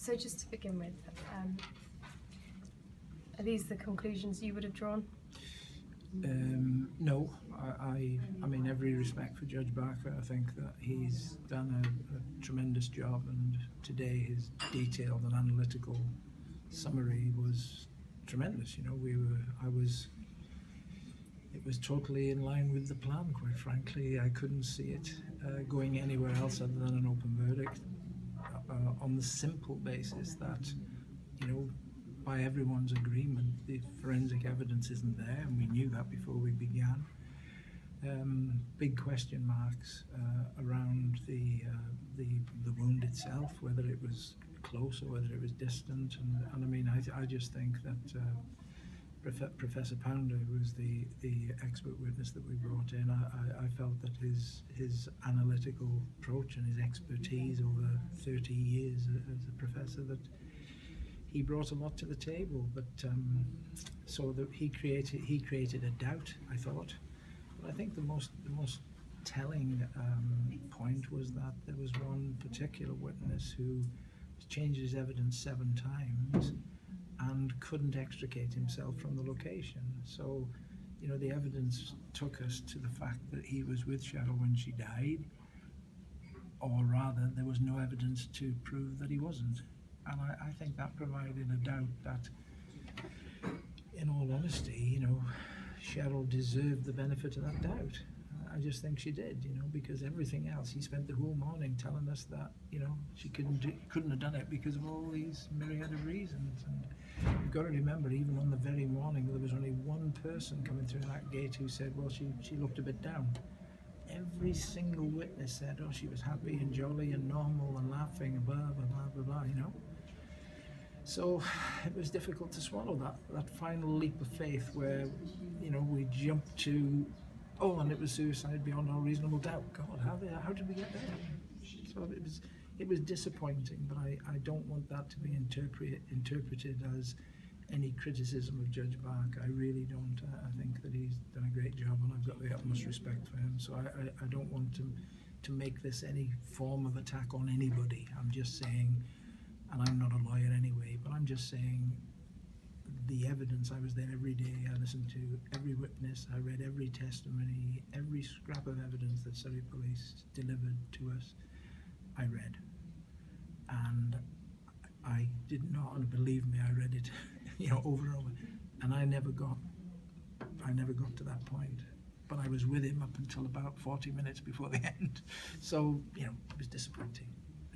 So just to begin with, are these the conclusions you would have drawn? No, I mean, every respect for Judge Barker. I think that he's done a tremendous job, and today his detailed and analytical summary was tremendous. You know, it was totally in line with the plan, quite frankly. I couldn't see it going anywhere else other than an open verdict, on the simple basis that, you know, by everyone's agreement, the forensic evidence isn't there, and we knew that before we began. Big question marks around the wound itself, whether it was close or whether it was distant, and I mean, I just think that Professor Pounder, who was the expert witness that we brought in, I felt that his analytical approach and his expertise over 30 years as a professor, that he brought a lot to the table, but so that he created a doubt, I thought. But I think the most telling point was that there was one particular witness who changed his evidence 7 times and couldn't extricate himself from the location. So, you know, the evidence took us to the fact that he was with Cheryl when she died, or rather, there was no evidence to prove that he wasn't. And I think that provided a doubt that, in all honesty, you know, Cheryl deserved the benefit of that doubt. I just think she did, you know, because everything else, he spent the whole morning telling us that, you know, she couldn't have done it because of all these myriad of reasons. And you've got to remember, even on the very morning, there was only one person coming through that gate who said, well, she looked a bit down. Every single witness said, oh, she was happy and jolly and normal and laughing and blah, blah, blah, blah, blah, you know. So it was difficult to swallow that final leap of faith where, you know, we jumped to, oh, and it was suicide beyond all reasonable doubt. God, how did we get there? So it was disappointing, but I don't want that to be interpreted as any criticism of Judge Barker. I really don't. I think that he's done a great job, and I've got the utmost respect for him. So I don't want to make this any form of attack on anybody. I'm just saying, and I'm not a lawyer anyway, but I'm just saying the evidence. I was there every day. I listened to every witness. I read every testimony, every scrap of evidence that Surrey Police delivered to us. I read, and I did not, and believe me, I read it, you know, over and over, and I never got to that point. But I was with him up until about 40 minutes before the end. So, you know, it was disappointing.